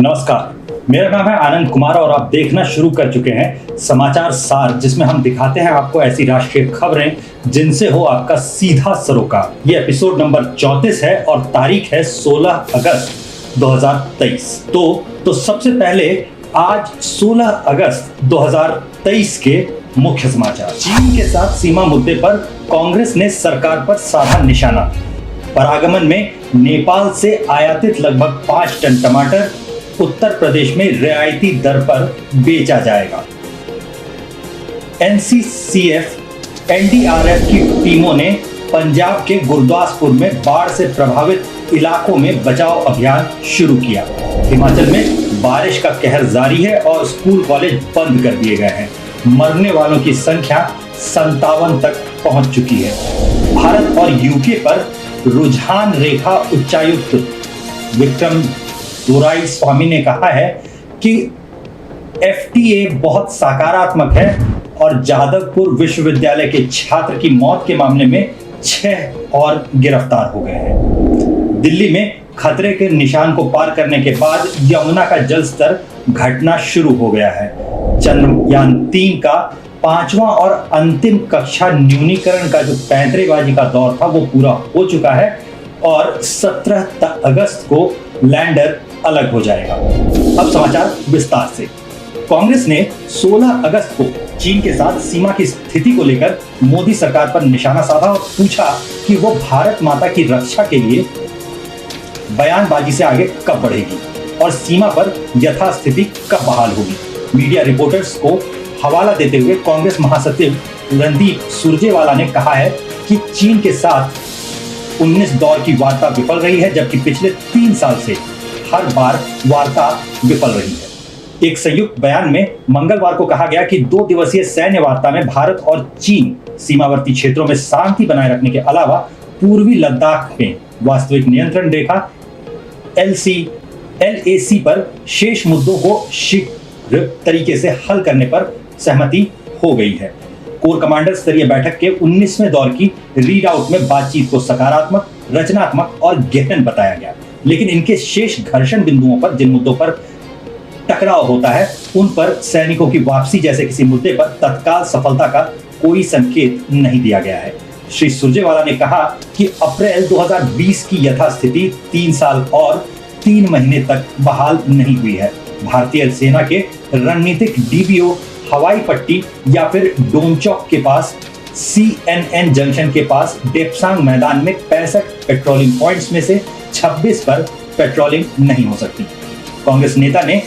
नमस्कार, मेरा नाम है आनंद कुमार और आप देखना शुरू कर चुके हैं समाचार सार, जिसमें हम दिखाते हैं आपको ऐसी राष्ट्रीय खबरें जिनसे हो आपका सीधा सरोकार। ये एपिसोड नंबर 34 है और तारीख है 16 अगस्त 2023। तो सबसे पहले आज 16 अगस्त 2023 के मुख्य समाचार। चीन के साथ सीमा मुद्दे पर कांग्रेस ने सरकार पर साधा निशाना। परागमन में नेपाल से आयातित लगभग 5 टन टमाटर उत्तर प्रदेश में रियायती दर पर बेचा जाएगा। एनसीसीएफ एनडीआरएफ की टीमों ने पंजाब के गुरदासपुर में बाढ़ से प्रभावित इलाकों में बचाव अभियान शुरू किया। हिमाचल में बारिश का कहर जारी है और स्कूल कॉलेज बंद कर दिए गए हैं। मरने वालों की संख्या 57 तक पहुंच चुकी है। भारत और यूके पर रुझान रेखा उच्चायुक्त विक्रम दोराईस्वामी ने कहा है कि एफटीए बहुत सकारात्मक है और जादवपुर विश्वविद्यालय के छात्र की मौत के मामले में 6 और गिरफ्तार हो गए हैं। दिल्ली में खतरे के निशान को पार करने के बाद यमुना का जल स्तर घटना शुरू हो गया है। चंद्रयान 3 का 5वां और अंतिम कक्षा न्यूनीकरण का जो पैंतरेबाजी का दौर था वो पूरा हो चुका है और 17 अगस्त को लैंडर अलग हो जाएगा। अब समाचार विस्तार से। कांग्रेस ने 16 अगस्त को चीन के साथ सीमा की स्थिति को लेकर मोदी सरकार पर निशाना साधा और पूछा कि वो भारत माता की रक्षा के लिए बयानबाजी से आगे कब बढ़ेगी और सीमा पर यथास्थिति कब बहाल होगी। मीडिया रिपोर्टर्स को हवाला देते हुए कांग्रेस महासचिव रणदीप सुरजेवाला ने कहा है कि चीन के साथ 19 दौर की वार्ता विफल रही है, जबकि पिछले 3 साल से हर बार वार्ता विफल रही है। एक संयुक्त बयान में मंगलवार को कहा गया कि 2 दिवसीय सैन्य वार्ता में भारत और चीन सीमावर्ती क्षेत्रों में शांति बनाए रखने के अलावा पूर्वी लद्दाख में वास्तविक नियंत्रण रेखा LAC पर शेष मुद्दों को शीघ्र तरीके से हल करने पर सहमति हो गई है। कोर कमांडर स्तरीय बैठक के 19वें दौर की रीडआउट में बातचीत को सकारात्मक, रचनात्मक और गहन बताया गया, लेकिन इनके शेष घर्षण बिंदुओं पर जिन मुद्दों पर टकराव होता है उन पर सैनिकों की वापसी जैसे किसी मुद्दे पर तत्काल सफलता का कोई संकेत नहीं दिया गया है। श्री सुरजेवाला ने कहा कि अप्रैल 2020 की यथास्थिति 3 साल और 3 महीने तक बहाल नहीं हुई है। भारतीय सेना के रणनीतिक DBO हवाई पट्टी या फिर डोमचौक के पास CNN जंक्शन के पास डेप्सांग मैदान में 65 पेट्रोलिंग पॉइंट्स में से 26 पर पेट्रोलिंग नहीं हो सकती। कांग्रेस नेता ने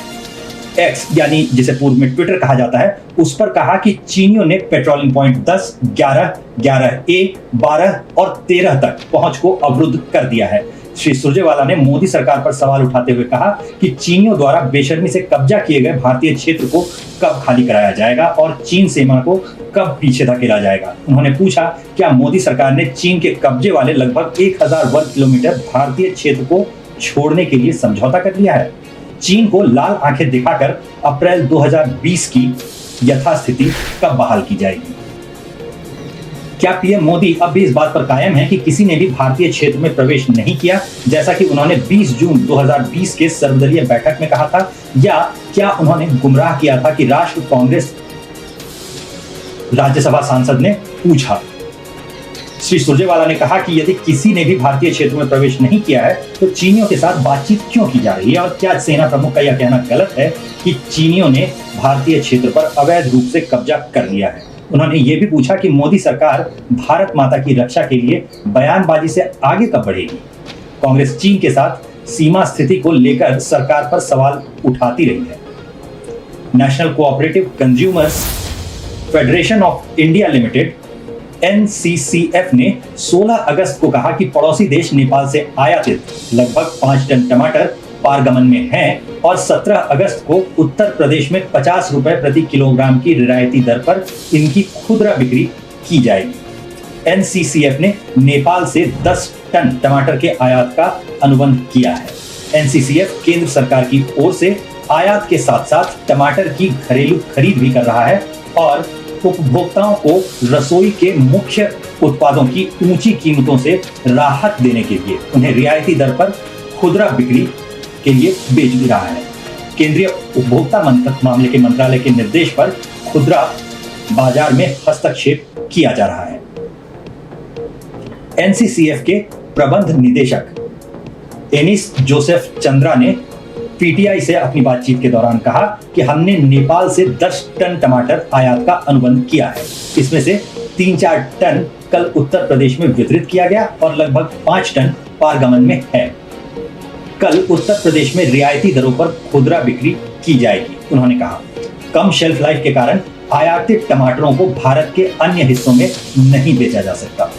X यानी जिसे पूर्व में ट्विटर कहा जाता है उस पर कहा कि चीनियों ने पेट्रोलिंग पॉइंट 10, 11, 11A, 12 और 13 तक पहुंच को अवरुद्ध कर दिया है। श्री सुरजेवाला ने मोदी सरकार पर सवाल उठाते हुए कहा कि चीनियों द्वारा बेशर्मी से कब्जा किए गए भारतीय क्षेत्र को कब खाली कराया जाएगा और चीन सीमा को कब पीछे धकेला जाएगा। उन्होंने पूछा, क्या मोदी सरकार ने चीन के कब्जे वाले लगभग 1000 वर्ग किलोमीटर भारतीय क्षेत्र को छोड़ने के लिए समझौता कर लिया है? चीन को लाल आंखें दिखाकर अप्रैल 2020 की यथास्थिति कब बहाल की जाएगी? क्या पीएम मोदी अब भी इस बात पर कायम है कि किसी ने भी भारतीय क्षेत्र में प्रवेश नहीं किया, जैसा कि उन्होंने 20 जून 2020 के सर्वदलीय बैठक में कहा था, या क्या उन्होंने गुमराह किया था कि राष्ट्र कांग्रेस राज्यसभा सांसद ने पूछा। श्री सुरजेवाला ने कहा कि यदि किसी ने भी भारतीय क्षेत्र में प्रवेश नहीं किया है तो चीनियों के साथ बातचीत क्यों की जा रही है और क्या सेना प्रमुख का यह कहना गलत है कि चीनियों ने भारतीय क्षेत्र पर अवैध रूप से कब्जा कर लिया है। उन्होंने ये भी पूछा कि मोदी सरकार भारत माता की रक्षा के लिए बयानबाजी से आगे कब बढ़ेगी। कांग्रेस चीन के साथ सीमा स्थिति को लेकर सरकार पर सवाल उठाती रही है। National cooperative consumers federation of India limited NCCF ने 16 अगस्त को कहा कि पड़ोसी देश नेपाल से आयातित लगभग 5 टन टमाटर पारगमन में हैं और 17 अगस्त को उत्तर प्रदेश में 50 रुपए प्रति किलोग्राम की रियायती दर पर इनकी खुदरा बिक्री की जाएगी। NCCF ने नेपाल से 10 टन टमाटर के आयात का अनुबंध किया है। NCCF केंद्र सरकार की ओर से आयात के साथ साथ टमाटर की घरेलू खरीद भी कर रहा है और उपभोक्ताओं को रसोई के मुख्य उत्पादों की ऊंची कीमतों से राहत देने के लिए उन्हें रियायती दर पर खुदरा बिक्री के लिए बेच भी रहा है। केंद्रीय उपभोक्ता मामले के मंत्रालय के निर्देश पर खुदरा बाजार में हस्तक्षेप किया जा रहा है। एनसीसीएफ के प्रबंध निदेशक एनिस जोसेफ चंद्रा ने पीटीआई से अपनी बातचीत के दौरान कहा कि हमने नेपाल से 10 टन टमाटर आयात का अनुबंध किया है। इसमें से 3-4 टन कल उत्तर प्रदेश में वितरित किया गया और लगभग 5 टन पारगमन में है। कल उत्तर प्रदेश में रियायती दरों पर खुदरा बिक्री की जाएगी। उन्होंने कहा, कम शेल्फ लाइफ के कारण आयातित टमाटरों को भारत के अन्य हिस्सों में नहीं बेचा जा सकता।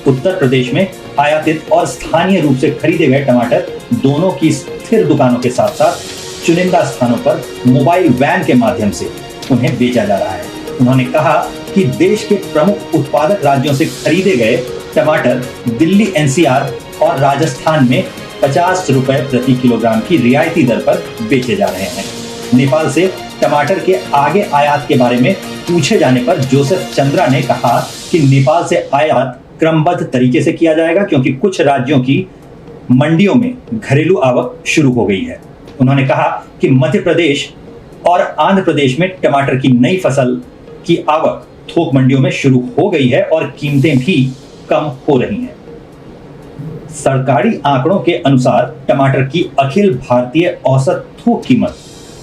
उत्तर प्रदेश में आयातित और स्थानीय रूप से खरीदे गए टमाटर दोनों की स्थिर दुकानों के साथ साथ चुनिंदा स्थानों पर मोबाइल वैन के माध्यम से उन्हें बेचा जा रहा है। उन्होंने कहा कि देश के प्रमुख उत्पादक राज्यों से खरीदे गए टमाटर दिल्ली एनसीआर और राजस्थान में 50 रुपए प्रति किलोग्राम की रियायती दर पर बेचे जा रहे हैं। नेपाल से टमाटर के आगे आयात के बारे में पूछे जाने पर जोसेफ चंद्रा ने कहा कि नेपाल से आयात क्रमबद्ध तरीके से किया जाएगा क्योंकि कुछ राज्यों की मंडियों में घरेलू आवक शुरू हो गई है। उन्होंने कहा कि मध्य प्रदेश और आंध्र प्रदेश में टमाटर की नई फसल की आवक थोक मंडियों में शुरू हो गई है और कीमतें भी कम हो रही हैं। सरकारी आंकड़ों के अनुसार टमाटर की अखिल भारतीय औसत थोक कीमत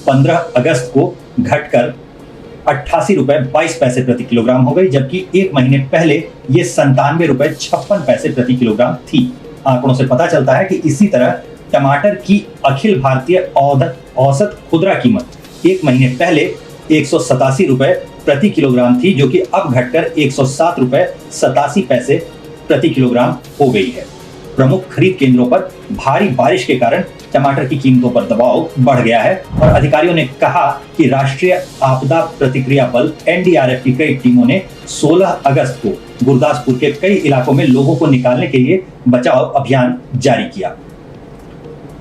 15 अगस्त को घटकर 88 रुपए 22 पैसे प्रति किलोग्राम हो गई, जबकि एक महीने पहले ये 97 रुपए 56 पैसे प्रति किलोग्राम थी। आंकड़ों से पता चलता है कि इसी तरह टमाटर की अखिल भारतीय औसत खुदरा कीमत एक महीने पहले 187 रुपए प्रति किलोग्राम थी, जो कि अब घटकर 107 रुपए 87 पैसे प्रति किलोग्राम हो गई है। प्रमुख खरीद केंद्रों पर भारी बारिश के कारण टमाटर की कीमतों पर दबाव बढ़ गया है और अधिकारियों ने कहा कि राष्ट्रीय आपदा प्रतिक्रिया बल एनडीआरएफ की कई टीमों ने 16 अगस्त को गुरदासपुर के कई इलाकों में लोगों को निकालने के लिए बचाव अभियान जारी किया।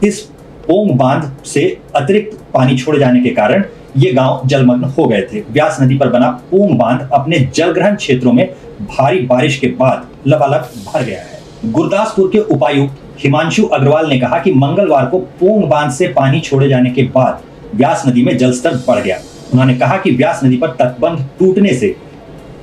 इस पोंग बांध से अतिरिक्त पानी छोड़े जाने के कारण ये गांव जलमग्न हो गए थे। व्यास नदी पर बना पोंग बांध अपने जलग्रहण क्षेत्रों में भारी बारिश के बाद लबालब भर गया है। गुरदासपुर के उपायुक्त हिमांशु अग्रवाल ने कहा कि मंगलवार को पोंग बांध से पानी छोड़े जाने के बाद व्यास नदी में जलस्तर बढ़ गया। उन्होंने कहा कि व्यास नदी पर तटबंध टूटने से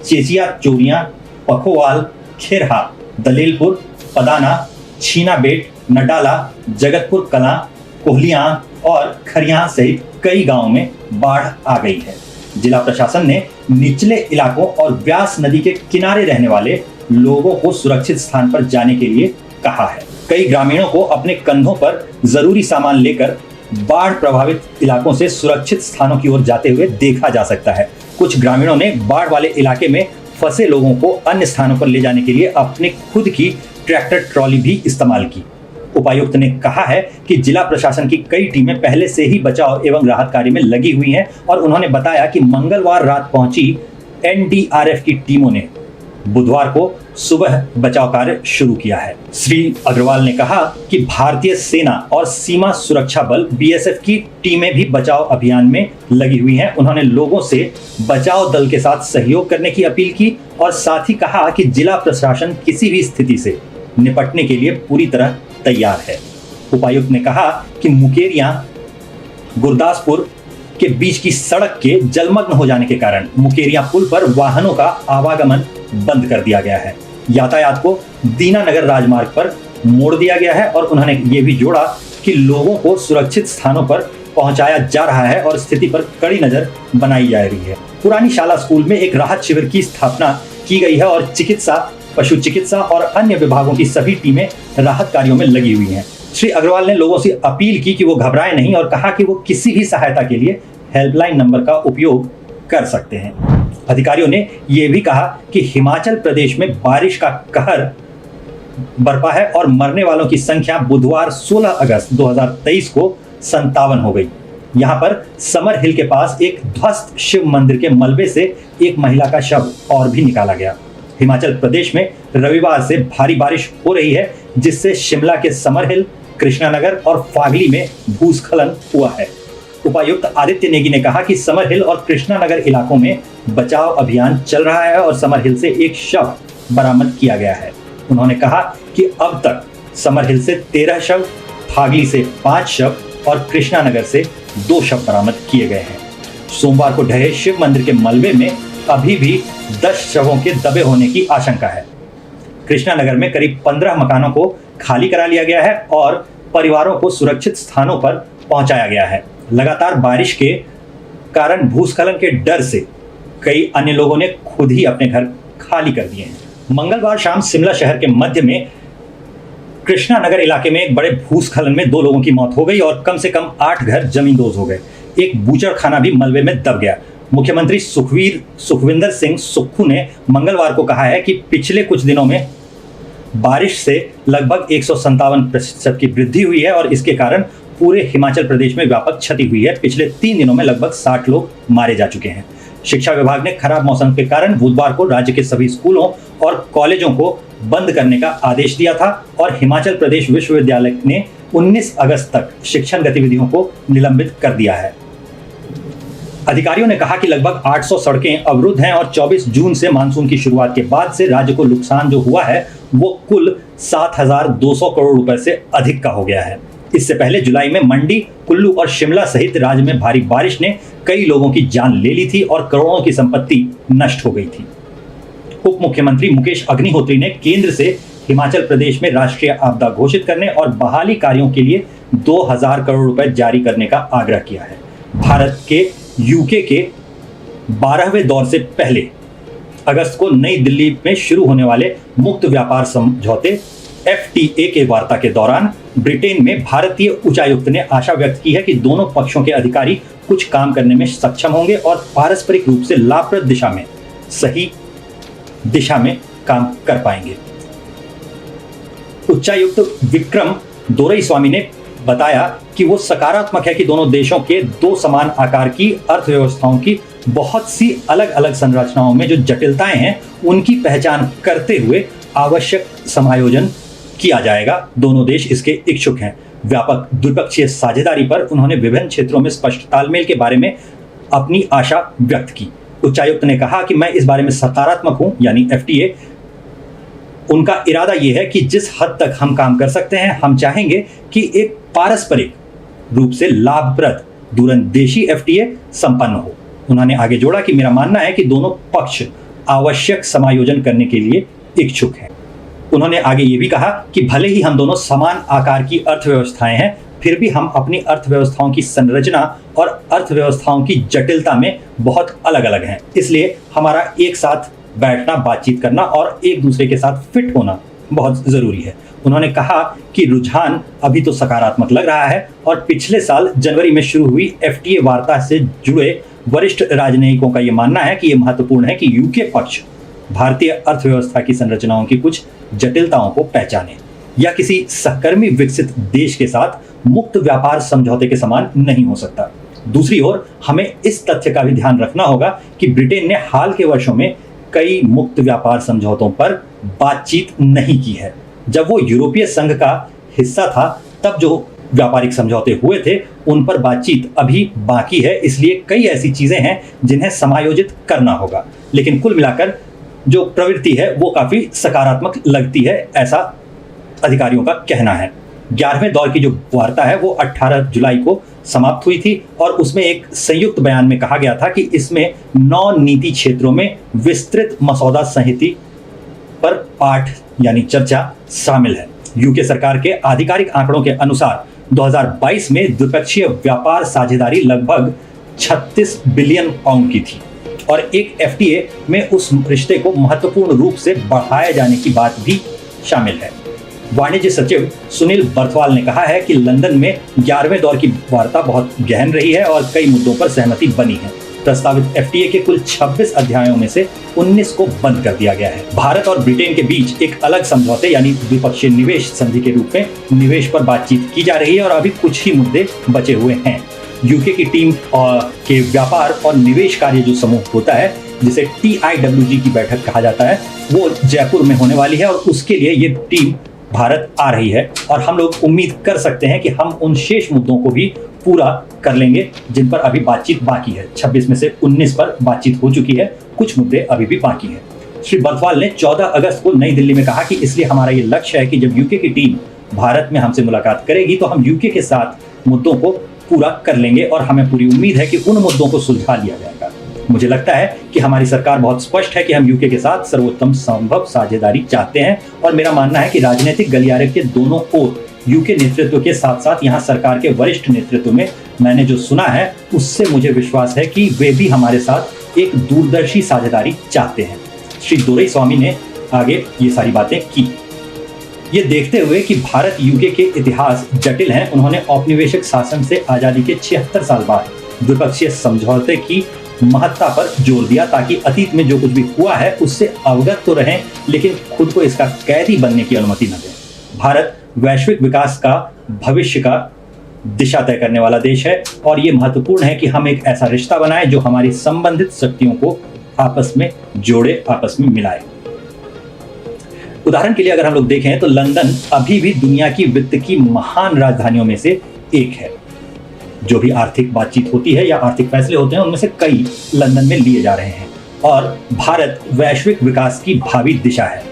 चेचिया चोरियां, पखोवाल, खेरहा, दलेलपुर, पदाना, छीनाबेट, नडाला, जगतपुर कलां, कोहलियां और खरियां सहित कई गांवों में बाढ़ आ गई है। जिला प्रशासन ने निचले इलाकों और व्यास नदी के किनारे रहने वाले लोगों को सुरक्षित स्थान पर जाने के लिए कहा है। कई ग्रामीणों को अपने कंधों पर जरूरी सामान लेकर बाढ़ प्रभावित इलाकों से सुरक्षित स्थानों की ओर जाते हुए देखा जा सकता है। कुछ ग्रामीणों ने बाढ़ वाले इलाके में फंसे लोगों को अन्य स्थानों पर ले जाने के लिए अपने खुद की ट्रैक्टर ट्रॉली भी इस्तेमाल की। उपायुक्त ने कहा है कि जिला प्रशासन की कई टीमें पहले से ही बचाव एवं राहत कार्य में लगी हुई हैं और उन्होंने बताया कि मंगलवार रात पहुंची एनडीआरएफ की टीमों ने बुधवार को सुबह बचाव कार्य शुरू किया है। श्री अग्रवाल ने कहा कि भारतीय सेना और सीमा सुरक्षा बल बीएसएफ की टीमें भी बचाव अभियान में लगी हुई हैं। उन्होंने लोगों से बचाव दल के साथ सहयोग करने की अपील की और साथ ही कहा कि जिला प्रशासन किसी भी स्थिति से निपटने के लिए पूरी तरह तैयार है। उपायुक्त ने कहा कि मुकेरियां गुरदासपुर के बीच की सड़क के जलमग्न हो जाने के कारण मुकेरिया पुल पर वाहनों का आवागमन बंद कर दिया गया है। यातायात को दीनानगर राजमार्ग पर मोड़ दिया गया है और उन्होंने ये भी जोड़ा कि लोगों को सुरक्षित स्थानों पर पहुंचाया जा रहा है और स्थिति पर कड़ी नजर बनाई जा रही है। पुरानी शाला स्कूल में एक राहत शिविर की स्थापना की गई है और चिकित्सा, पशु चिकित्सा और अन्य विभागों की सभी टीमें राहत कार्यों में लगी हुई हैं। श्री अग्रवाल ने लोगों से अपील की कि वो घबराएं नहीं और कहा कि वो किसी भी सहायता के लिए हेल्पलाइन नंबर का उपयोग कर सकते हैं। अधिकारियों ने यह भी कहा कि हिमाचल प्रदेश में बारिश का कहर बरपा है और मरने वालों की संख्या बुधवार 16 अगस्त 2023 को 57 हो गई। यहाँ पर समर हिल के पास एक ध्वस्त शिव मंदिर के मलबे से एक महिला का शव और भी निकाला गया। हिमाचल प्रदेश में रविवार से भारी बारिश हो रही है, जिससे शिमला के समर हिल, कृष्णानगर और फागली में भूस्खलन हुआ है। उपायुक्त आदित्य नेगी ने कहा कि समर हिल और कृष्णानगर इलाकों में बचाव अभियान चल रहा है और समर हिल से एक शव बरामद किया गया है। उन्होंने कहा कि अब तक समर हिल से 13 शव, फागली से 5 शव और कृष्णानगर से 2 शव बरामद किए गए हैं। सोमवार को ढहे शिव मंदिर के मलबे में अभी भी 10 शवों के दबे होने की आशंका है। कृष्णा नगर में करीब 15 मकानों को खाली करा लिया गया है और परिवारों को सुरक्षित स्थानों पर पहुंचाया गया है। लगातार बारिश के कारण भूस्खलन के डर से कई अन्य लोगों ने खुद ही अपने घर खाली कर दिए हैं। मंगलवार शाम शिमला शहर के मध्य में कृष्णा नगर इलाके में एक बड़े भूस्खलन में 2 लोगों की मौत हो गई और कम से कम 8 घर जमींदोज हो गए। एक बूचड़ खाना भी मलबे में दब गया। मुख्यमंत्री सुखविंदर सिंह सुक्खू ने मंगलवार को कहा है कि पिछले कुछ दिनों में बारिश से लगभग 157% की वृद्धि हुई है और इसके कारण पूरे हिमाचल प्रदेश में व्यापक क्षति हुई है। पिछले 3 दिनों में लगभग 60 लोग मारे जा चुके हैं। शिक्षा विभाग ने खराब मौसम के कारण बुधवार को राज्य के सभी स्कूलों और कॉलेजों को बंद करने का आदेश दिया था और हिमाचल प्रदेश विश्वविद्यालय ने 19 अगस्त तक शिक्षण गतिविधियों को निलंबित कर दिया है। अधिकारियों ने कहा कि लगभग 800 सड़कें अवरुद्ध हैं और 24 जून से मानसून की शुरुआत के बाद से राज्य को नुकसान जो हुआ है वो कुल 7,200 करोड़ रुपए से अधिक का हो गया है। इससे पहले जुलाई में मंडी, कुल्लू और शिमला सहित राज्य में भारी बारिश ने कई लोगों की जान ले ली थी और करोड़ों की संपत्ति नष्ट हो गई थी। उप मुख्यमंत्री मुकेश अग्निहोत्री ने केंद्र से हिमाचल प्रदेश में राष्ट्रीय आपदा घोषित करने और बहाली कार्यों के लिए 2,000 करोड़ रुपए जारी करने का आग्रह किया है। भारत के यूके के 12वें दौर से पहले अगस्त को नई दिल्ली में शुरू होने वाले मुक्त व्यापार समझौते FTA के वार्ता के दौरान ब्रिटेन में भारतीय उच्चायुक्त ने आशा व्यक्त की है कि दोनों पक्षों के अधिकारी कुछ काम करने में सक्षम होंगे और पारस्परिक रूप से लाभप्रद सही दिशा में काम कर पाएंगे। उच्चायुक्त विक्रम दोरईस्वामी ने बताया कि वो सकारात्मक है कि दोनों देशों के 2 समान आकार की अर्थव्यवस्थाओं की बहुत सी अलग अलग संरचनाओं में जो जटिलताएं हैं उनकी पहचान करते हुए आवश्यक समायोजन किया जाएगा। दोनों देश इसके इच्छुक हैं। व्यापक द्विपक्षीय साझेदारी पर उन्होंने विभिन्न क्षेत्रों में स्पष्ट तालमेल के बारे में अपनी आशा व्यक्त की। उच्चायुक्त ने कहा कि मैं इस बारे में सकारात्मक हूं, यानी FTA। उनका इरादा यह है कि जिस हद तक हम काम कर सकते हैं, हम चाहेंगे कि एक पारस्परिक रूप से लाभप्रद दूरंदेशी FTA संपन्न हो। उन्होंने आगे जोड़ा कि मेरा मानना है कि दोनों पक्ष आवश्यक समायोजन करने के लिए इच्छुक हैं। उन्होंने आगे ये भी कहा कि भले ही हम दोनों समान आकार की अर्थव्यवस्थाएं हैं, फिर भी हम अपनी अर्थव्यवस्थाओं की संरचना और अर्थव्यवस्थाओं की जटिलता में बहुत अलग अलग हैं। इसलिए हमारा एक साथ बैठना, बातचीत करना और एक दूसरे के साथ फिट होना बहुत जरूरी है। उन्होंने कहा कि रुझान अभी तो सकारात्मक लग रहा है और पिछले साल जनवरी में शुरू हुई FTA वार्ता से जुड़े वरिष्ठ राजनयिकों का यह मानना है कि यह महत्वपूर्ण है कि यूके पक्ष भारतीय अर्थव्यवस्था की संरचनाओं की कुछ जटिलताओं को पहचाने। या किसी सहकर्मी विकसित देश के साथ मुक्त व्यापार समझौते के समान नहीं हो सकता। दूसरी ओर हमें इस तथ्य का भी ध्यान रखना होगा कि ब्रिटेन ने हाल के वर्षों में कई मुक्त व्यापार समझौतों पर बातचीत नहीं की है। जब वो यूरोपीय संघ का हिस्सा था तब जो व्यापारिक समझौते हुए थे उन पर बातचीत अभी बाकी है। इसलिए कई ऐसी चीजें हैं जिन्हें समायोजित करना होगा। लेकिन कुल मिलाकर जो प्रवृत्ति है वो काफी सकारात्मक लगती है, ऐसा अधिकारियों का कहना है। 11वें दौर की जो वार्ता है वो 18 जुलाई को समाप्त हुई थी और उसमें एक संयुक्त बयान में कहा गया था कि इसमें 9 नीति क्षेत्रों में विस्तृत मसौदा संहिता पर पाठ यानी चर्चा शामिल है। यूके सरकार के आधिकारिक आंकड़ों के अनुसार 2022 में द्विपक्षीय व्यापार साझेदारी लगभग 36 बिलियन पाउंड की थी और एक FTA में उस रिश्ते को महत्वपूर्ण रूप से बढ़ाए जाने की बात भी शामिल है। वाणिज्य सचिव सुनील बर्थवाल ने कहा है कि लंदन में 11वें दौर की वार्ता बहुत गहन रही है और कई मुद्दों पर सहमति बनी है। प्रस्तावित FTA के कुल 26 अध्यायों में से 19 को बंद कर दिया गया है। भारत और ब्रिटेन के बीच एक अलग समझौते यानी द्विपक्षीय निवेश संधि के रूप में निवेश पर बातचीत की जा रही है और अभी कुछ ही मुद्दे बचे हुए हैं। यूके की टीम के व्यापार और निवेश कार्य जो समूह होता है जिसे TIWG की बैठक कहा जाता है वो जयपुर में होने वाली है और उसके लिए ये टीम भारत आ रही है और हम लोग उम्मीद कर सकते हैं कि हम उन शेष मुद्दों को भी पूरा कर लेंगे जिन पर अभी बातचीत बाकी है। 26 में से 19 पर बातचीत हो चुकी है, कुछ मुद्दे अभी भी बाकी है। श्री बर्थवाल ने 14 अगस्त को नई दिल्ली में कहा कि इसलिए हमारा ये लक्ष्य है कि जब यूके की टीम भारत में हमसे मुलाकात करेगी तो हम यूके के साथ मुद्दों को पूरा कर लेंगे और हमें पूरी उम्मीद है कि उन मुद्दों को सुलझा लिया जाएगा। मुझे लगता है कि हमारी सरकार बहुत स्पष्ट है कि हम यूके के साथ सर्वोत्तम संभव साझेदारी चाहते हैं और मेरा मानना है कि राजनीतिक गलियारे के दोनों ओर यूके नेतृत्व के साथ साथ यहाँ सरकार के वरिष्ठ नेतृत्व में मैंने जो सुना है उससे मुझे विश्वास है कि वे भी हमारे साथ एक दूरदर्शी साझेदारी चाहते हैं। श्री दोरईस्वामी ने आगे ये सारी बातें की। ये देखते हुए कि भारत यूके के इतिहास जटिल हैं, उन्होंने औपनिवेशिक शासन से आजादी के 76 साल बाद द्विपक्षीय समझौते की महत्ता पर जोर दिया ताकि अतीत में जो कुछ भी हुआ है उससे अवगत तो रहें लेकिन खुद को इसका कैदी बनने की अनुमति न दें। भारत वैश्विक विकास का भविष्य का दिशा तय करने वाला देश है और ये महत्वपूर्ण है कि हम एक ऐसा रिश्ता बनाएं जो हमारी संबंधित शक्तियों को आपस में जोड़े, आपस में मिलाए। उदाहरण के लिए अगर हम लोग देखें तो लंदन अभी भी दुनिया की वित्त की महान राजधानियों में से एक है। जो भी आर्थिक बातचीत होती है या आर्थिक फैसले होते हैं उनमें से कई लंदन में लिए जा रहे हैं और भारत वैश्विक विकास की भावी दिशा है।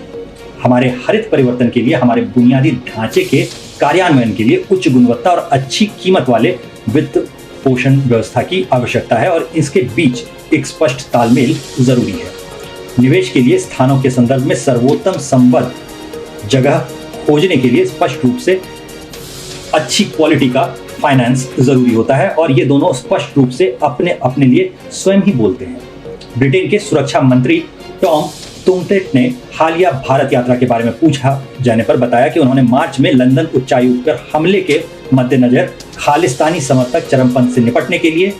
हमारे हरित परिवर्तन के लिए, हमारे बुनियादी ढांचे के कार्यान्वयन के लिए उच्च गुणवत्ता और अच्छी कीमत वाले वित्त पोषण व्यवस्था की आवश्यकता है और इसके बीच एक स्पष्ट तालमेल जरूरी है। निवेश के लिए स्थानों के संदर्भ में सर्वोत्तम संबद्ध जगह खोजने के लिए स्पष्ट रूप से अच्छी क्वालिटी का फाइनेंस जरूरी होता है और ये दोनों स्पष्ट रूप से अपने अपने लिए स्वयं ही बोलते हैं। ब्रिटेन के सुरक्षा मंत्री टॉम तुंगटेट ने हालिया भारत यात्रा के बारे में पूछा जाने पर बताया कि उन्होंने मार्च में लंदन उच्चायुक्त पर हमले के मद्देनजर खालिस्तानी समर्थक चरमपंथ से निपटने के लिए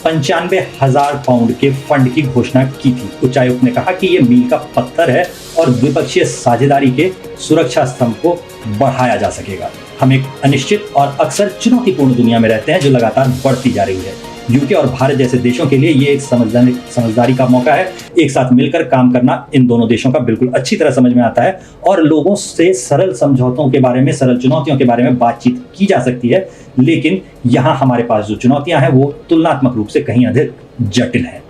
95,000 पाउंड के फंड की घोषणा की थी। उच्चायुक्त ने कहा कि यह मील का पत्थर है और द्विपक्षीय साझेदारी के सुरक्षा स्तंभ को बढ़ाया जा सकेगा। हम एक अनिश्चित और अक्सर चुनौतीपूर्ण दुनिया में रहते हैं जो लगातार बढ़ती जा रही है। यूके और भारत जैसे देशों के लिए ये एक समझदारी का मौका है। एक साथ मिलकर काम करना इन दोनों देशों का बिल्कुल अच्छी तरह समझ में आता है और लोगों से सरल समझौतों के बारे में, सरल चुनौतियों के बारे में बातचीत की जा सकती है। लेकिन यहाँ हमारे पास जो चुनौतियां हैं वो तुलनात्मक रूप से कहीं अधिक जटिल है।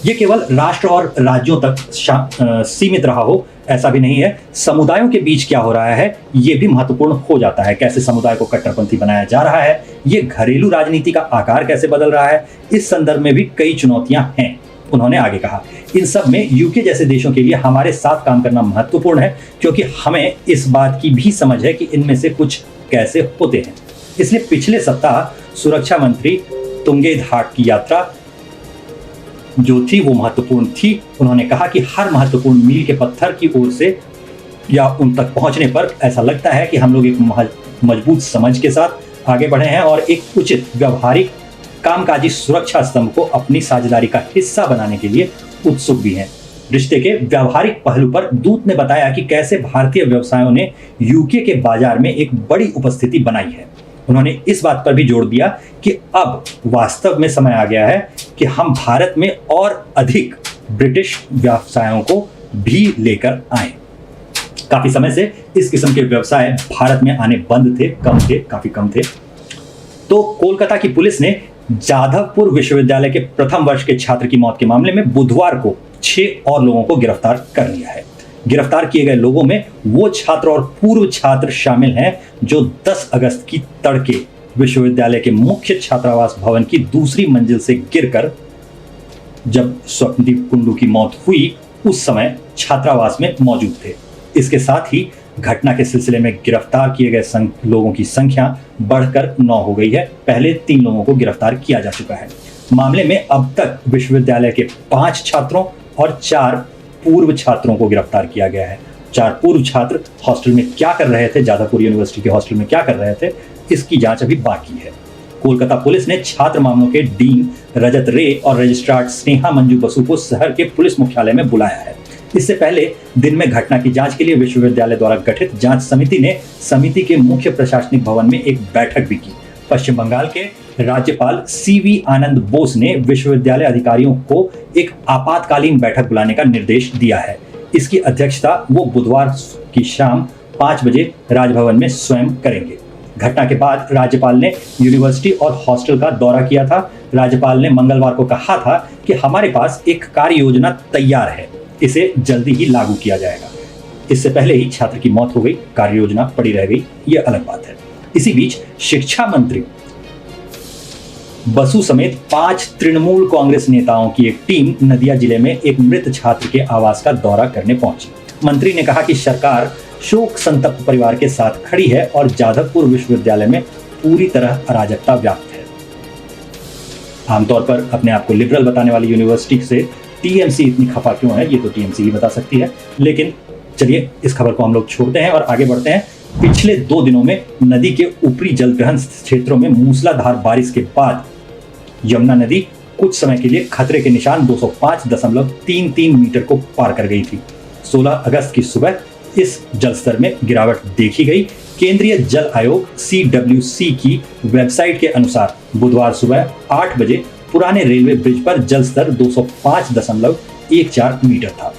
ये केवल राष्ट्र और राज्यों तक सीमित रहा हो ऐसा भी नहीं है। समुदायों के बीच क्या हो रहा है ये भी महत्वपूर्ण हो जाता है। कैसे समुदाय को कट्टरपंथी बनाया जा रहा है, ये घरेलू राजनीति का आकार कैसे बदल रहा है, इस संदर्भ में भी कई चुनौतियां हैं। उन्होंने आगे कहा, इन सब में यूके जैसे देशों के लिए हमारे साथ काम करना महत्वपूर्ण है क्योंकि हमें इस बात की भी समझ है कि इनमें से कुछ कैसे होते हैं। इसलिए पिछले सप्ताह सुरक्षा मंत्री तुंगेधाट की यात्रा जो थी वो महत्वपूर्ण थी। उन्होंने कहा कि हर महत्वपूर्ण मील के पत्थर की ओर से या उन तक पहुंचने पर ऐसा लगता है कि हम लोग एक मजबूत समझ के साथ आगे बढ़े हैं और एक उचित व्यवहारिक कामकाजी सुरक्षा स्तंभ को अपनी साझेदारी का हिस्सा बनाने के लिए उत्सुक भी हैं। रिश्ते के व्यवहारिक पहलू पर दूत ने बताया कि कैसे भारतीय व्यवसायों ने यूके के बाजार में एक बड़ी उपस्थिति बनाई है। उन्होंने इस बात पर भी जोर दिया कि अब वास्तव में समय आ गया है कि हम भारत में और अधिक ब्रिटिश व्यवसायों को भी लेकर आए। काफी समय से इस किस्म के व्यवसाय भारत में आने बंद थे, काफी कम थे। तो कोलकाता की पुलिस ने जाधवपुर विश्वविद्यालय के प्रथम वर्ष के छात्र की मौत के मामले में बुधवार को 6 और लोगों को गिरफ्तार कर लिया है। गिरफ्तार किए गए लोगों में वो छात्र और पूर्व छात्र शामिल हैं जो 10 अगस्त की तड़के विश्वविद्यालय के मुख्य छात्रावास भवन की दूसरी मंजिल से गिरकर जब स्वप्नदीप कुंडू की मौत हुई उस समय छात्रावास में मौजूद थे। इसके साथ ही घटना के सिलसिले में गिरफ्तार किए गए लोगों की संख्या बढ़कर 9 हो गई है। पहले 3 लोगों को गिरफ्तार किया जा चुका है। मामले में अब तक विश्वविद्यालय के 5 छात्रों और 4 पूर्व छात्रों को गिरफ्तार किया गया है। 4 पूर्व छात्र हॉस्टल में क्या कर रहे थे, जाधवपुर यूनिवर्सिटी के हॉस्टल में क्या कर रहे थे, इसकी जांच अभी बाकी है। कोलकाता पुलिस ने छात्र मामलों के डीन रजत रे और रजिस्ट्रार स्नेहा मंजू बसु को शहर के पुलिस मुख्यालय में बुलाया है। इससे पहले दिन में घटना की जांच के लिए विश्वविद्यालय द्वारा गठित जांच समिति ने समिति के मुख्य प्रशासनिक भवन में एक बैठक भी की। पश्चिम बंगाल के राज्यपाल CV आनंद बोस ने विश्वविद्यालय अधिकारियों को एक आपातकालीन बैठक बुलाने का निर्देश दिया है। इसकी अध्यक्षता वो बुधवार की शाम 5 बजे राजभवन में स्वयं करेंगे। घटना के बाद राज्यपाल ने यूनिवर्सिटी और हॉस्टल का दौरा किया था। राज्यपाल ने मंगलवार को कहा था कि हमारे पास एक कार्य योजना तैयार है, इसे जल्दी ही लागू किया जाएगा। इससे पहले ही छात्र की मौत हो गई, कार्य योजना पड़ी रह गई, ये अलग बात है। इसी बीच शिक्षा मंत्री बसु समेत 5 तृणमूल कांग्रेस नेताओं की एक टीम नदिया जिले में एक मृत छात्र के आवास का दौरा करने पहुंची। मंत्री ने कहा कि सरकार शोक संतप्त परिवार के साथ खड़ी है और जाधवपुर विश्वविद्यालय में पूरी तरह अराजकता व्याप्त है। आमतौर पर अपने आप को लिबरल बताने वाली यूनिवर्सिटी से टीएमसी इतनी खफा क्यों है, ये तो टीएमसी ही बता सकती है। लेकिन चलिए इस खबर को हम लोग छोड़ते हैं और आगे बढ़ते हैं। पिछले 2 दिनों में नदी के ऊपरी जलग्रहण क्षेत्रों में मूसलाधार बारिश के बाद यमुना नदी कुछ समय के लिए खतरे के निशान 205.33 मीटर को पार कर गई थी। 16 अगस्त की सुबह इस जलस्तर में गिरावट देखी गई। केंद्रीय जल आयोग CWC की वेबसाइट के अनुसार बुधवार सुबह 8 बजे पुराने रेलवे ब्रिज पर जलस्तर 205.14 मीटर था।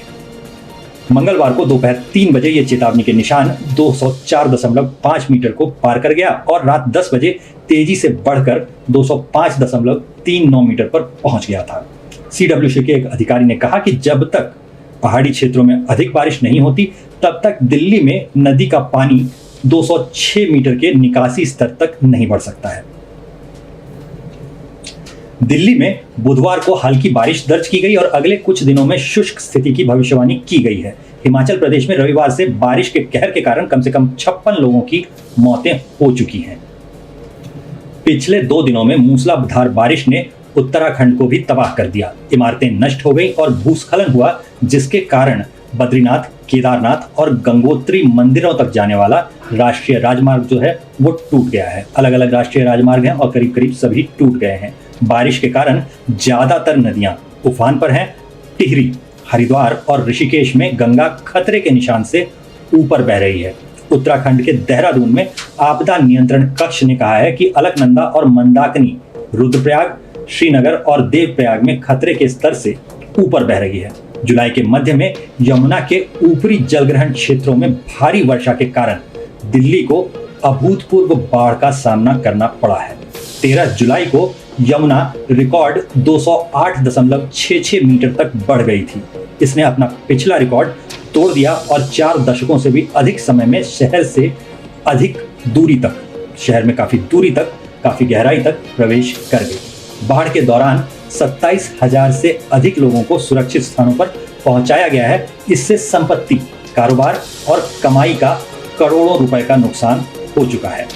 मंगलवार को दोपहर 3 बजे ये चेतावनी के निशान 204.5 मीटर को पार कर गया और रात 10 बजे तेजी से बढ़कर 205.39 मीटर पर पहुंच गया था। CWC के एक अधिकारी ने कहा कि जब तक पहाड़ी क्षेत्रों में अधिक बारिश नहीं होती तब तक दिल्ली में नदी का पानी 206 मीटर के निकासी स्तर तक नहीं बढ़ सकता है। दिल्ली में बुधवार को हल्की बारिश दर्ज की गई और अगले कुछ दिनों में शुष्क स्थिति की भविष्यवाणी की गई है। हिमाचल प्रदेश में रविवार से बारिश के कहर के कारण कम से कम 56 लोगों की मौतें हो चुकी हैं। पिछले 2 दिनों में मूसलाधार बारिश ने उत्तराखंड को भी तबाह कर दिया। इमारतें नष्ट हो गई और भूस्खलन हुआ, जिसके कारण बद्रीनाथ, केदारनाथ और गंगोत्री मंदिरों तक जाने वाला राष्ट्रीय राजमार्ग जो है वो टूट गया है। अलग अलग राष्ट्रीय राजमार्ग हैं और करीब करीब सभी टूट गए हैं। बारिश के कारण ज्यादातर नदियां उफान पर हैं। टिहरी, हरिद्वार और ऋषिकेश में गंगा खतरे के निशान से ऊपर बह रही है। उत्तराखंड के देहरादून में आपदा नियंत्रण कक्ष ने कहा है कि अलकनंदा और मंदाकिनी रुद्रप्रयाग, श्रीनगर और देवप्रयाग में खतरे के स्तर से ऊपर बह रही है। जुलाई के मध्य में यमुना के ऊपरी जलग्रहण क्षेत्रों में भारी वर्षा के कारण दिल्ली को अभूतपूर्व बाढ़ का सामना करना पड़ा है। 13 जुलाई को यमुना रिकॉर्ड 208.66 मीटर तक बढ़ गई थी। इसने अपना पिछला रिकॉर्ड तोड़ दिया और 4 दशकों से भी अधिक समय में शहर में काफी दूरी तक, काफी गहराई तक प्रवेश कर गई। बाढ़ के दौरान 27,000 से अधिक लोगों को सुरक्षित स्थानों पर पहुंचाया गया है। इससे संपत्ति, कारोबार और कमाई का करोड़ों रुपए का नुकसान हो चुका है।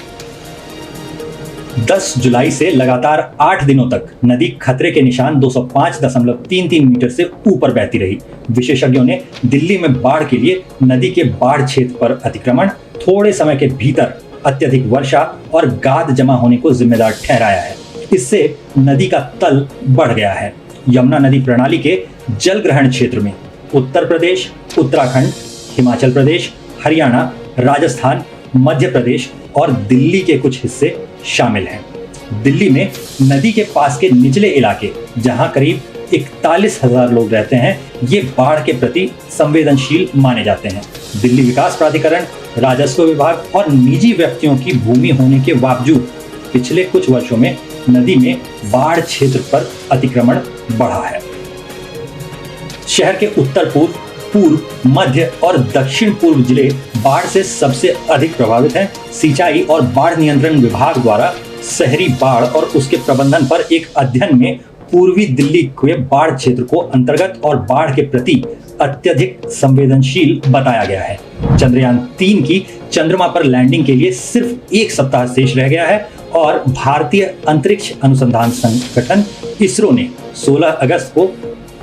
10 जुलाई से लगातार 8 दिनों तक नदी खतरे के निशान 205.33 मीटर से ऊपर बहती रही। विशेषज्ञों ने दिल्ली में बाढ़ के लिए नदी के बाढ़ क्षेत्र पर अतिक्रमण, थोड़े समय के भीतर अत्यधिक वर्षा और गाद जमा होने को जिम्मेदार ठहराया है। इससे नदी का तल बढ़ गया है। यमुना नदी प्रणाली के जलग्रहण क्षेत्र में उत्तर प्रदेश, उत्तराखंड, हिमाचल प्रदेश, हरियाणा, राजस्थान, मध्य प्रदेश और दिल्ली के कुछ हिस्से शामिल हैं। दिल्ली में नदी के पास के निचले इलाके, जहां करीब 41,000 लोग रहते हैं, ये बाढ़ के प्रति संवेदनशील माने जाते हैं। दिल्ली विकास प्राधिकरण, राजस्व विभाग और निजी व्यक्तियों की भूमि होने के बावजूद पिछले कुछ वर्षों में नदी में बाढ़ क्षेत्र पर अतिक्रमण बढ़ा है। शहर के उत्तर पूर्व, मध्य और दक्षिण पूर्व जिले बाढ़ से सबसे अधिक प्रभावित हैं। सिंचाई और बाढ़ नियंत्रण विभाग द्वारा शहरी बाढ़ और उसके प्रबंधन पर एक अध्ययन में पूर्वी दिल्ली के बाढ़ क्षेत्र को अंतर्गत और बाढ़ के प्रति अत्यधिक संवेदनशील बताया गया है। चंद्रयान 3 की चंद्रमा पर लैंडिंग के लिए सिर्फ 1 सप्ताह शेष रह गया है और भारतीय अंतरिक्ष अनुसंधान संगठन इसरो ने 16 अगस्त को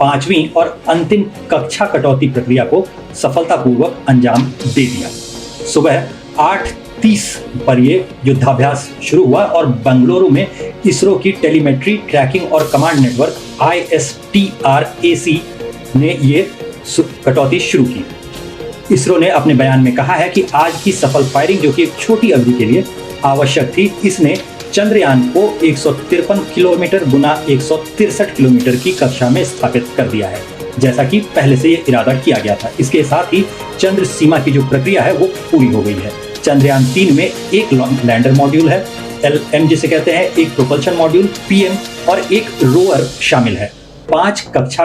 5वीं और अंतिम कक्षा कटौती प्रक्रिया को सफलतापूर्वक अंजाम दे दिया। सुबह 8:30 पर यह युद्धाभ्यास शुरू हुआ और बेंगलुरु में इसरो की टेलीमेट्री ट्रैकिंग और कमांड नेटवर्क ISTRAC ने ये कटौती शुरू की। इसरो ने अपने बयान में कहा है कि आज की सफल फायरिंग, जो कि एक छोटी अवधि के लिए आवश्यक थी, इसने चंद्रयान को 153 किलोमीटर गुना 163 किलोमीटर की कक्षा में स्थापित कर दिया है, जैसा कि पहले से ये इरादा किया गया था। इसके साथ ही चंद्र सीमा की जो प्रक्रिया है वो पूरी हो गई है। चंद्रयान 3 में एक लैंडर मॉड्यूल है, LM जिसे कहते हैं, एक प्रोपल्शन मॉड्यूल PM और एक रोवर शामिल है। 5 कक्षा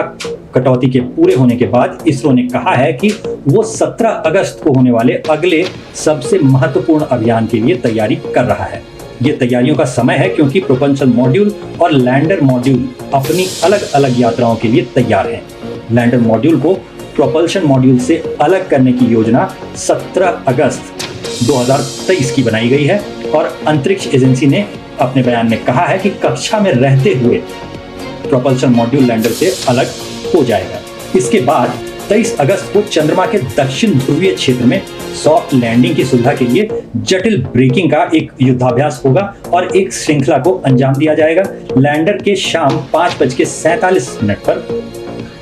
कटौती के पूरे होने के बाद इसरो ने कहा है कि वो 17 अगस्त को होने वाले अगले सबसे महत्वपूर्ण अभियान के लिए तैयारी कर रहा है। ये तैयारियों का समय है क्योंकि प्रोपल्शन मॉड्यूल और लैंडर मॉड्यूल अपनी अलग अलग यात्राओं के लिए तैयार हैं। लैंडर मॉड्यूल को प्रोपल्शन मॉड्यूल से अलग करने की योजना 17 अगस्त 2023 की बनाई गई है और अंतरिक्ष एजेंसी ने अपने बयान में कहा है कि कक्षा में रहते हुए प्रोपल्शन मॉड्यूल लैंडर से अलग हो जाएगा। इसके बाद 23 अगस्त को चंद्रमा के दक्षिण ध्रुवीय क्षेत्र में सॉफ्ट लैंडिंग की सुविधा के लिए जटिल ब्रेकिंग का एक युद्धाभ्यास होगा और एक श्रृंखला को अंजाम दिया जाएगा। लैंडर के शाम 5:47 पर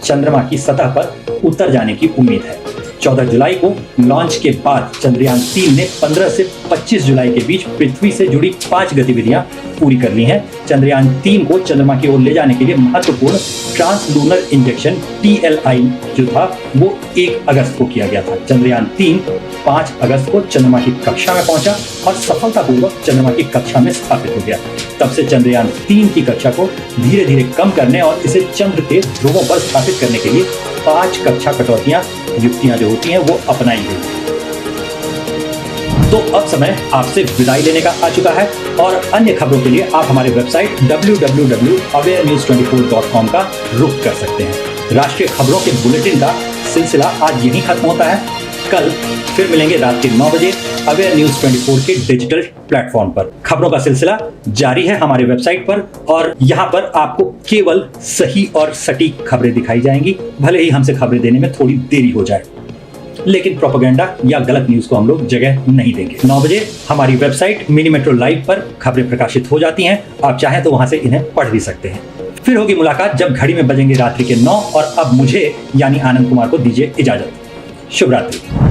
चंद्रमा की सतह पर उतर जाने की उम्मीद है। 14 जुलाई को लॉन्च के बाद चंद्रयान 3 ने 15 से 25 जुलाई के बीच पृथ्वी से जुड़ी 5 गतिविधियां पूरी कर ली हैं। चंद्रयान 3 को चंद्रमा की ओर ले जाने के लिए महत्वपूर्ण ट्रांसलूनर इंजेक्शन TLI जो था वो 1 अगस्त को किया गया था। चंद्रयान 3 5 अगस्त को चंद्रमा की कक्षा में पहुंचा और सफलतापूर्वक चंद्रमा की कक्षा में स्थापित हो गया। तब से चंद्रयान 3 की कक्षा को धीरे धीरे कम करने और इसे चंद्र के ध्रुवों पर स्थापित करने के लिए 5 कक्षा कटौतियां युक्तियां जो होती हैं वो अपनाई गई। तो अब समय आपसे विदाई लेने का आ चुका है और अन्य खबरों के लिए आप हमारे वेबसाइट www.awarenews24.com का रुख कर सकते हैं। राष्ट्रीय खबरों के बुलेटिन का सिलसिला आज यहीं खत्म होता है। कल फिर मिलेंगे रात के 9 बजे अवेयर न्यूज 24 के डिजिटल प्लेटफॉर्म पर। खबरों का सिलसिला जारी है हमारे वेबसाइट पर और यहाँ पर आपको केवल सही और सटीक खबरें दिखाई जाएंगी, भले ही हमसे खबरें देने में थोड़ी देरी हो जाए, लेकिन प्रोपेगेंडा या गलत न्यूज को हम लोग जगह नहीं देंगे। 9 बजे हमारी वेबसाइट मिनी मेट्रो लाइव पर खबरें प्रकाशित हो जाती हैं। आप चाहें तो वहां से इन्हें पढ़ भी सकते हैं। फिर होगी मुलाकात जब घड़ी में बजेंगे रात्रि के 9 और अब मुझे यानी आनंद कुमार को दीजिए इजाजत। शुभ रात्रि।